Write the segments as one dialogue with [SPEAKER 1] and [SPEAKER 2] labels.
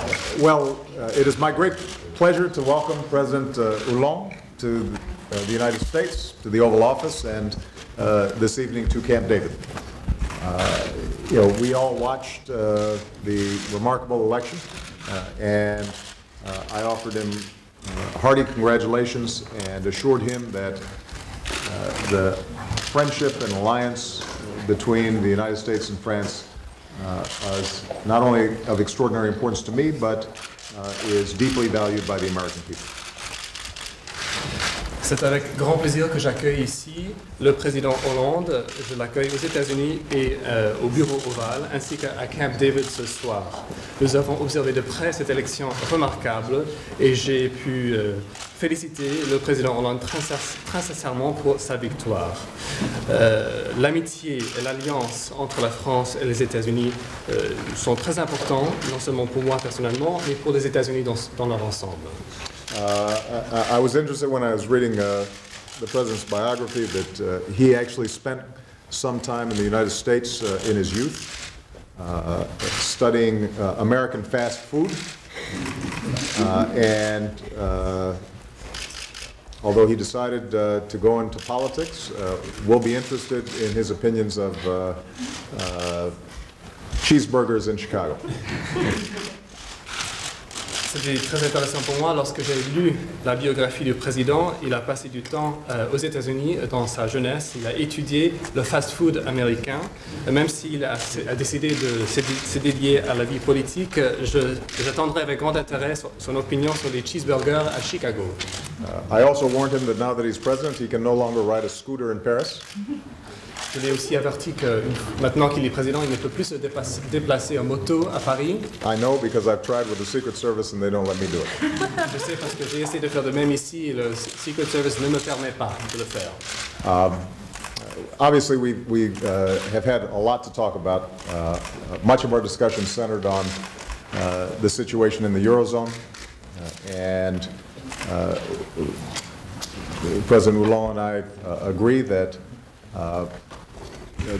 [SPEAKER 1] It is my great pleasure to welcome President Hollande to the United States, to the Oval Office, and this evening to Camp David. We all watched the remarkable election, and I offered him hearty congratulations and assured him that the friendship and alliance between the United States and France is not only of extraordinary importance to me, but is deeply valued by the American people.
[SPEAKER 2] C'est avec grand plaisir que j'accueille ici le président Hollande. Je l'accueille aux États-Unis et au bureau ovale, ainsi qu'à Camp David ce soir. Nous avons observé de près cette élection remarquable et j'ai pu féliciter le président Hollande très sincèrement pour sa victoire. L'amitié et l'alliance entre la France et les États-Unis sont très importants, non seulement pour moi personnellement, mais pour les États-Unis dans leur ensemble.
[SPEAKER 1] I was interested when I was reading the president's biography that he actually spent some time in the United States in his youth studying American fast food, and although he decided to go into politics, we'll be interested in his opinions of cheeseburgers in Chicago.
[SPEAKER 2] C'était très intéressant pour moi lorsque j'ai lu la biographie du président. Il a passé du temps aux États-Unis dans sa jeunesse. Il a étudié le fast-food américain. Même s'il a décidé de se dédier à la vie politique, j'attendrai avec grand intérêt son opinion sur les cheeseburgers à Chicago.
[SPEAKER 1] I also warned him that now that he's president, he can no longer ride a scooter in Paris.
[SPEAKER 2] Je l'ai aussi averti que maintenant qu'il est président, il ne peut plus se déplacer en moto à Paris.
[SPEAKER 1] I know because I've tried with the Secret Service and they don't let me do it.
[SPEAKER 2] Je sais parce que j'ai essayé de faire de même ici et le Secret Service ne me permet pas de le faire.
[SPEAKER 1] Obviously, we have had a lot to talk about. Much of our discussion centered on the situation in the Eurozone, and President Hollande and I agree that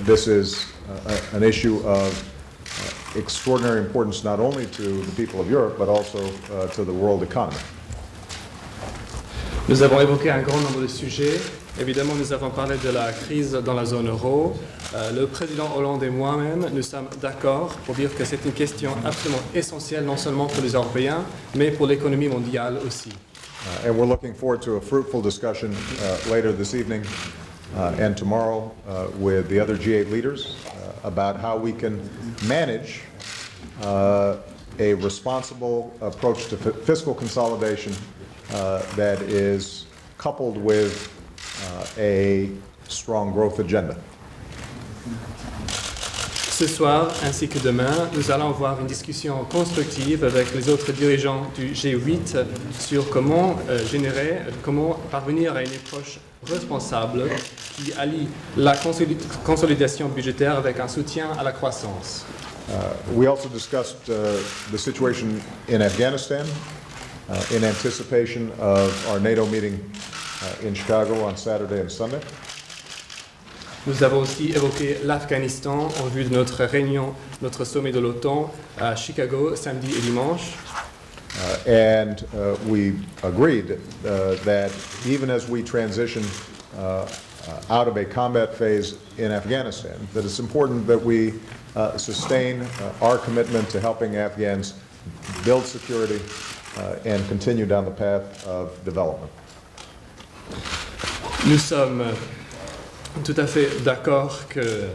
[SPEAKER 1] this is an issue of extraordinary importance not only to the people of Europe, but also to the world economy.
[SPEAKER 2] Nous avons évoqué un grand nombre de sujets. Évidemment, nous avons parlé de la crise dans la zone euro. Le président Hollande et moi-même, nous sommes d'accord pour dire que c'est une question absolument essentielle, non seulement pour les Européens, mais pour l'économie mondiale aussi.
[SPEAKER 1] And we're looking forward to a fruitful discussion later this evening and tomorrow with the other G8 leaders about how we can manage a responsible approach to fiscal consolidation that is coupled with a strong growth agenda.
[SPEAKER 2] Ce soir, ainsi que demain, nous allons avoir une discussion constructive avec les autres dirigeants du G8 sur comment parvenir à une approche responsable qui allie la consolidation budgétaire avec un soutien à la croissance.
[SPEAKER 1] We also discussed the situation in Afghanistan in anticipation of our NATO meeting in Chicago on Saturday and Sunday.
[SPEAKER 2] Nous avons aussi évoqué l'Afghanistan en vue de notre réunion, notre sommet de l'OTAN à Chicago samedi et dimanche.
[SPEAKER 1] And we agreed that even as we transition out of a combat phase in Afghanistan, that it's important that we sustain our commitment to helping Afghans build security and continue down the path of development.
[SPEAKER 2] Nous sommes tout à fait d'accord que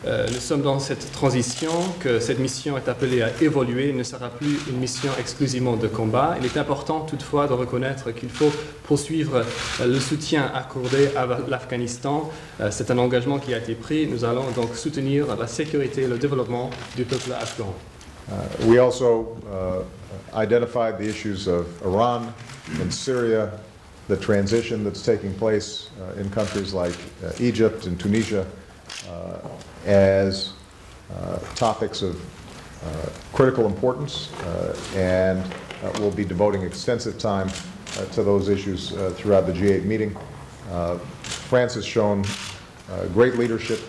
[SPEAKER 2] nous sommes dans cette transition, que cette mission est appelée à évoluer, ne sera plus une mission exclusivement de combat. Il est important toutefois de reconnaître qu'il faut poursuivre le soutien accordé à l'Afghanistan. C'est un engagement qui a été pris. Nous allons donc soutenir la sécurité et le développement du peuple afghan.
[SPEAKER 1] We also identified the issues of Iran and Syria, the transition that's taking place in countries like Egypt and Tunisia as topics of critical importance, and we'll be devoting extensive time to those issues throughout the G8 meeting. France has shown great leadership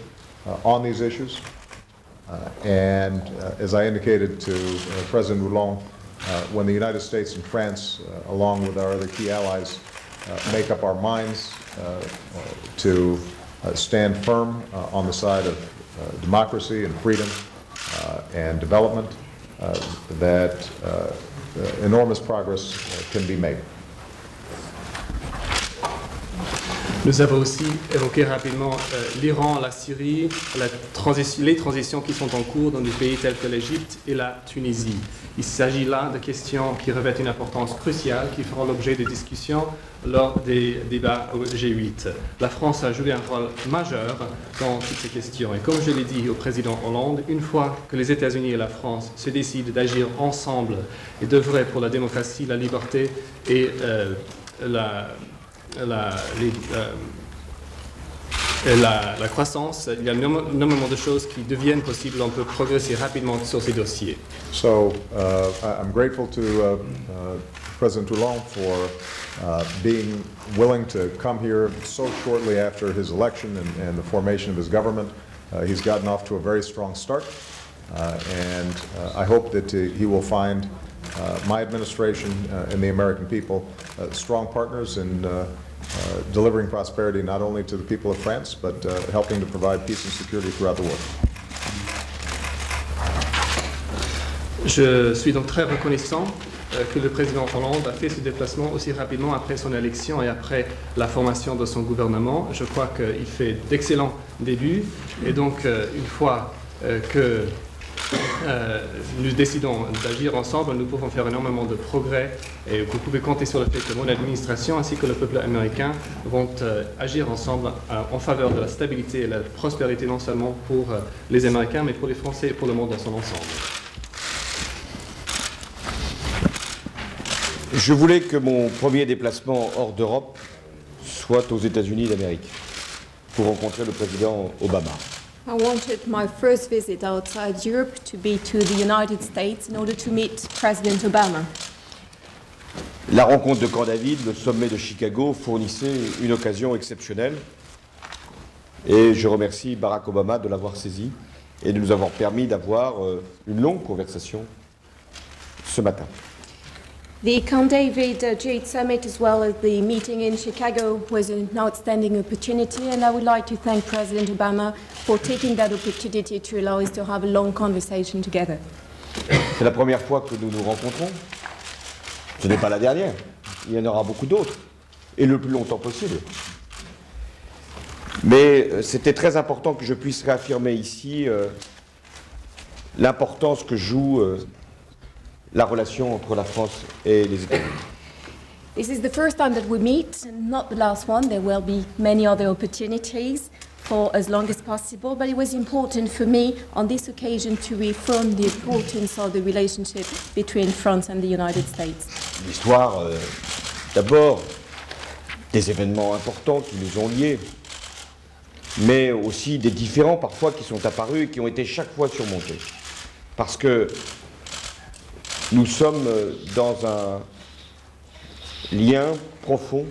[SPEAKER 1] on these issues, and as I indicated to President Hollande, when the United States and France, along with our other key allies, make up our minds to stand firm on the side of democracy and freedom and development, that enormous progress can be made.
[SPEAKER 2] Nous avons aussi évoqué rapidement l'Iran, la Syrie, les transitions qui sont en cours dans des pays tels que l'Égypte et la Tunisie. Il s'agit là de questions qui revêtent une importance cruciale, qui feront l'objet de discussions lors des débats au G8. La France a joué un rôle majeur dans toutes ces questions. Et comme je l'ai dit au président Hollande, une fois que les États-Unis et la France se décident d'agir ensemble et d'œuvrer pour la démocratie, la liberté et la croissance, il y a énormément de choses qui deviennent possibles. On peut progresser rapidement sur ces dossiers.
[SPEAKER 1] So I'm grateful to President Hollande for being willing to come here so shortly after his election and the formation of his government. He's gotten off to a very strong start, and I hope that he will find my administration and the American people strong partners in delivering prosperity not only to the people of France, but helping to provide peace and security throughout the world.
[SPEAKER 2] Je suis donc très reconnaissant que le président Hollande a fait ce déplacement aussi rapidement après son élection et après la formation de son gouvernement. Je crois qu'il fait d'excellents débuts et donc une fois que nous décidons d'agir ensemble, nous pouvons faire énormément de progrès et vous pouvez compter sur le fait que mon administration ainsi que le peuple américain vont agir ensemble en faveur de la stabilité et la prospérité non seulement pour les Américains mais pour les Français et pour le monde dans son ensemble.
[SPEAKER 3] Je voulais que mon premier déplacement hors d'Europe soit aux États-Unis d'Amérique pour rencontrer le président Obama.
[SPEAKER 4] I wanted my first visit outside Europe to be to the United States in order to meet President Obama.
[SPEAKER 3] La rencontre de Camp David, le sommet de Chicago, fournissait une occasion exceptionnelle et je remercie Barack Obama de l'avoir saisi et de nous avoir permis d'avoir une longue conversation ce matin.
[SPEAKER 4] The Camp David G8 Summit as well as the meeting in Chicago was an outstanding opportunity, and I would like to thank President Obama for taking that opportunity to allow us to have a long conversation together.
[SPEAKER 3] C'est la première fois que nous nous rencontrons. Ce n'est pas la dernière. Il y en aura beaucoup d'autres, et le plus longtemps possible. Mais c'était très important que je puisse réaffirmer ici l'importance que joue la relation entre la France et les États-Unis.
[SPEAKER 4] This is the first time that we meet, and not the last one. There will be many other opportunities for as long as possible, but it was important for me on this occasion to reaffirm the importance of the relationship between France and the United States.
[SPEAKER 3] L'histoire, d'abord, des événements importants qui nous ont liés, mais aussi des différends parfois qui sont apparus et qui ont été chaque fois surmontés. Parce que nous sommes dans un lien profond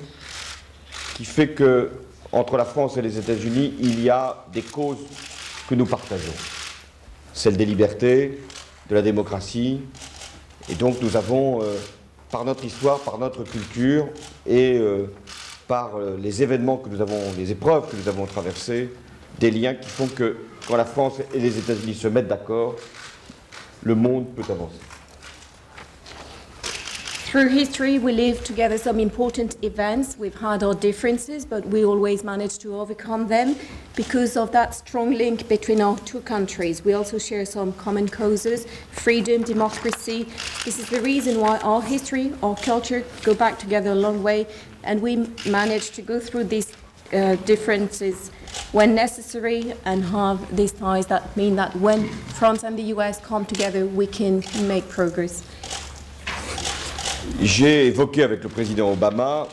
[SPEAKER 3] qui fait que entre la France et les États-Unis, il y a des causes que nous partageons. Celle des libertés, de la démocratie. Et donc nous avons, par notre histoire, par notre culture et par les événements que nous avons, les épreuves que nous avons traversées, des liens qui font que quand la France et les États-Unis se mettent d'accord, le monde peut avancer.
[SPEAKER 4] Through history, we lived together some important events. We've had our differences, but we always managed to overcome them because of that strong link between our two countries. We also share some common causes, freedom, democracy. This is the reason why our history, our culture go back together a long way, and we managed to go through these differences when necessary and have these ties that mean that when France and the US come together, we can make progress.
[SPEAKER 3] J'ai évoqué avec le président Obama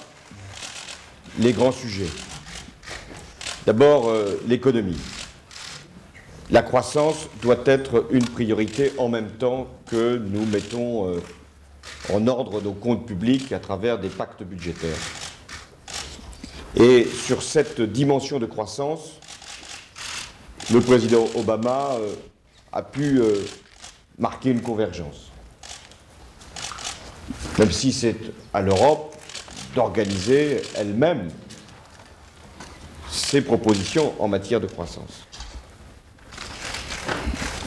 [SPEAKER 3] les grands sujets. D'abord, l'économie. La croissance doit être une priorité en même temps que nous mettons en ordre nos comptes publics à travers des pactes budgétaires. Et sur cette dimension de croissance, le président Obama a pu marquer une convergence. même si c'est à l'Europe d'organiser elle-même ses propositions en matière de croissance.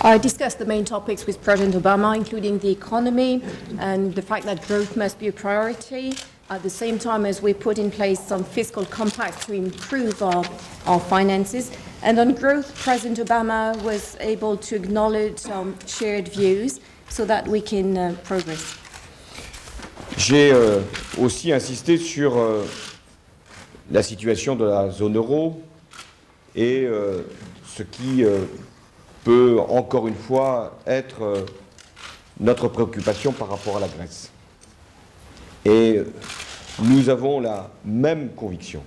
[SPEAKER 4] I discussed the main topics with President Obama, including the economy and the fact that growth must be a priority, at the same time as we put in place some fiscal compacts to improve our finances. And on growth, President Obama was able to acknowledge some shared views so that we can progress.
[SPEAKER 3] J'ai aussi insisté sur la situation de la zone euro et ce qui peut encore une fois être notre préoccupation par rapport à la Grèce. Et nous avons la même conviction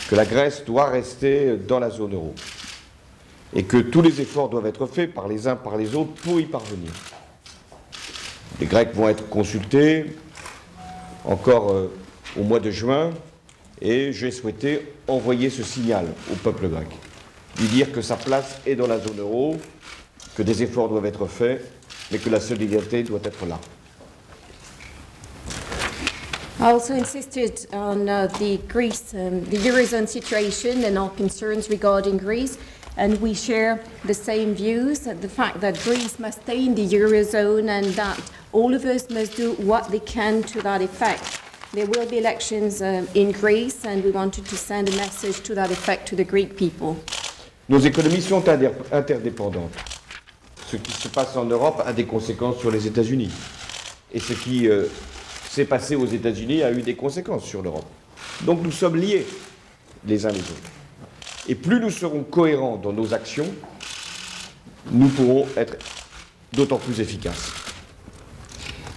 [SPEAKER 3] que la Grèce doit rester dans la zone euro et que tous les efforts doivent être faits par les uns par les autres pour y parvenir. Les Grecs vont être consultés encore au mois de juin et j'ai souhaité envoyer ce signal au peuple grec, lui dire que sa place est dans la zone euro, que des efforts doivent être faits, mais que la solidarité doit être là.
[SPEAKER 4] I also insisted on the Eurozone situation and our concerns regarding Greece, and we share the same views, the fact that Greece must stay in the Eurozone and that all of us must do what they can to that effect. There will be elections in Greece, and we wanted to send a message to that effect to the Greek people.
[SPEAKER 3] Nos économies sont interdépendantes. Ce qui se passe en Europe a des conséquences sur les États-Unis. Et ce qui s'est passé aux États-Unis a eu des conséquences sur l'Europe. Donc nous sommes liés les uns les autres. Et plus nous serons cohérents dans nos actions, nous pourrons être d'autant plus efficaces.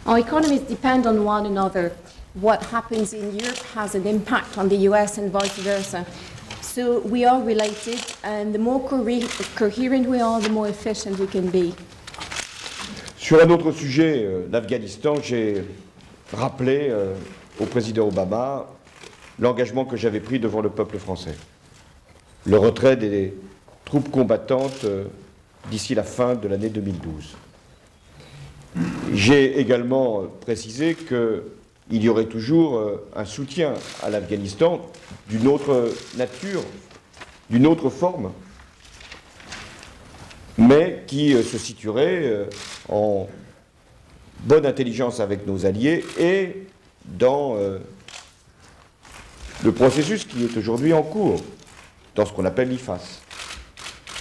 [SPEAKER 4] Our economies depend on one another. What happens in Europe has an impact on the US and vice versa. So we are related, and the more coherent we are, the more efficient we can be.
[SPEAKER 3] Sur un autre sujet, l'Afghanistan, j'ai rappelé au président Obama l'engagement que j'avais pris devant le peuple français. Le retrait des troupes combattantes d'ici la fin de l'année 2012. J'ai également précisé qu'il y aurait toujours un soutien à l'Afghanistan d'une autre nature, d'une autre forme, mais qui se situerait en bonne intelligence avec nos alliés et dans le processus qui est aujourd'hui en cours, dans ce qu'on appelle l'IFAS.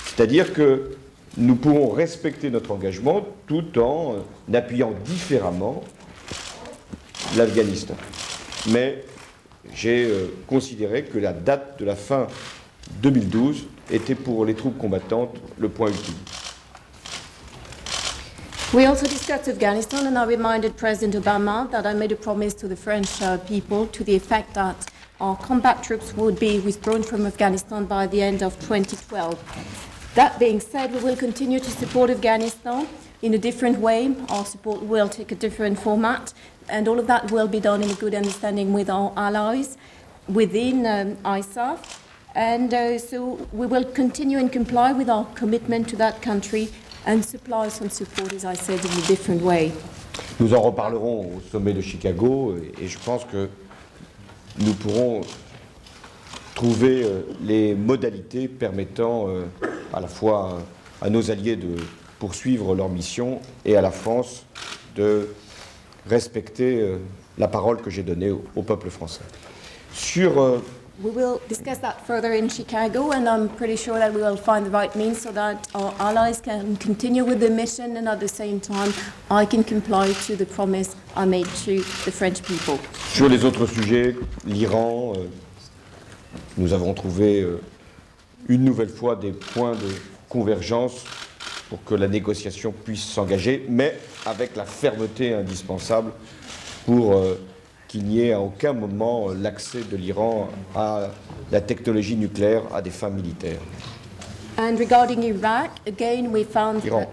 [SPEAKER 3] C'est-à-dire que nous pourrons respecter notre engagement tout en appuyant différemment l'Afghanistan. Mais j'ai considéré que la date de la fin 2012 était pour les troupes combattantes le point ultime.
[SPEAKER 4] We also discussed Afghanistan, and I reminded President Obama that I made a promise to the French people to the effect that our combat troops would be withdrawn from Afghanistan by the end of 2012. That being said, we will continue to support Afghanistan in a different way. Our support will take a different format, and all of that will be done in a good understanding with our allies within ISAF. And so we will continue and comply with our commitment to that country and supply some support, as I said, in a different way.
[SPEAKER 3] Nous en reparlerons au sommet de Chicago et je pense que nous pourrons trouver les modalités permettant à la fois à nos alliés de poursuivre leur mission et à la France de respecter la parole que j'ai donnée au peuple français. Sur
[SPEAKER 4] We will discuss that further in Chicago, and I'm pretty sure that we will find the right means so that our allies can continue with the mission, and at the same time, I can comply to the promise I made to the French people.
[SPEAKER 3] Sur les autres sujets, l'Iran, nous avons trouvé une nouvelle fois des points de convergence pour que la négociation puisse s'engager, mais avec la fermeté indispensable pour qu'il n'y ait à aucun moment l'accès de l'Iran à la technologie nucléaire à des fins militaires.
[SPEAKER 4] And regarding Iraq, again, we found that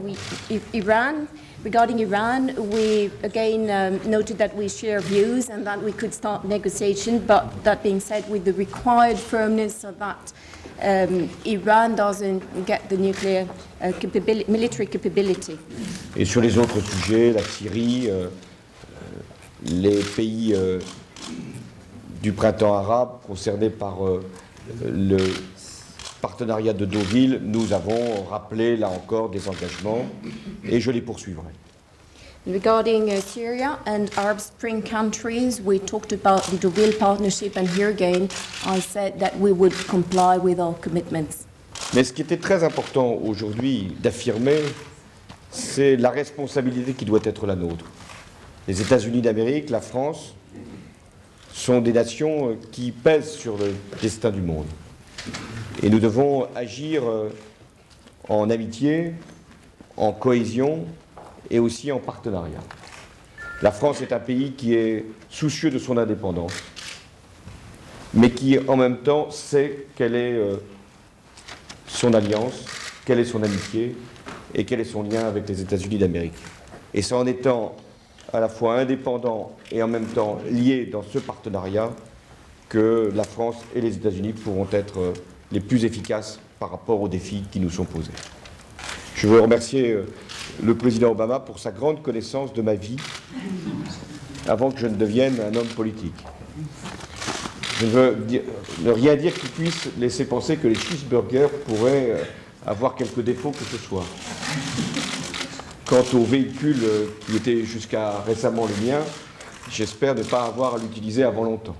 [SPEAKER 4] regarding Iran, we again noted that we share views and that we could start negotiations, but that being said, with the required firmness so that Iran doesn't get the nuclear military capability.
[SPEAKER 3] Et sur les autres sujets, la Syrie, les pays du printemps arabe concernés par le partenariat de Deauville, nous avons rappelé là encore des engagements et je les poursuivrai.
[SPEAKER 4] Regarding Syria and Arab Spring countries, we talked about the Deauville partnership, and here again, I said that we would comply with our commitments.
[SPEAKER 3] Mais ce qui était très important aujourd'hui d'affirmer, c'est la responsabilité qui doit être la nôtre. Les États-Unis d'Amérique, la France, sont des nations qui pèsent sur le destin du monde. Et nous devons agir en amitié, en cohésion et aussi en partenariat. La France est un pays qui est soucieux de son indépendance, mais qui en même temps sait quelle est son alliance, quelle est son amitié et quel est son lien avec les États-Unis d'Amérique. Et c'est en étant à la fois indépendants et en même temps liés dans ce partenariat que la France et les États-Unis pourront être les plus efficaces par rapport aux défis qui nous sont posés. Je veux remercier le président Obama pour sa grande connaissance de ma vie avant que je ne devienne un homme politique. Je ne veux rien dire qui puisse laisser penser que les cheeseburgers pourraient avoir quelques défauts que ce soit. Quant au véhicule qui était jusqu'à récemment le mien, j'espère ne pas avoir à l'utiliser avant longtemps.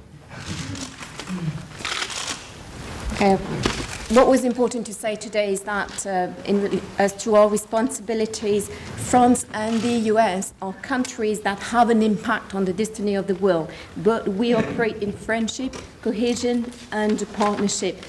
[SPEAKER 4] What was important to say today is that as to our responsibilities, France and the US are countries that have an impact on the destiny of the world, but we operate in friendship, cohesion and partnership.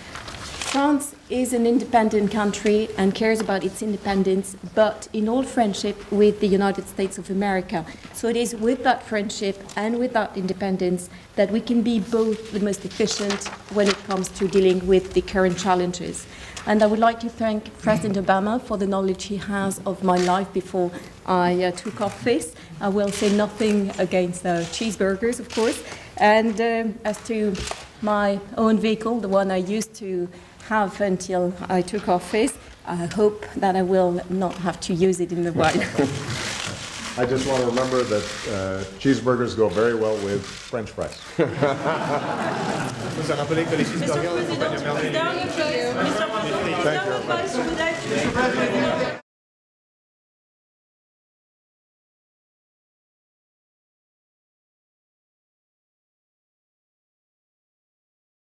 [SPEAKER 4] France is an independent country and cares about its independence, but in all friendship with the United States of America. So it is with that friendship and with that independence that we can be both the most efficient when it comes to dealing with the current challenges. And I would like to thank President Obama for the knowledge he has of my life before I took office. I will say nothing against cheeseburgers, of course. And as to my own vehicle, the one I used to have until I took office, I hope that I will not have to use it in the while.
[SPEAKER 1] I just want to remember that cheeseburgers go very well with French fries.
[SPEAKER 2] Il faut se rappeler que les cheeseburgers ne sont pas bien.
[SPEAKER 5] Mr. President,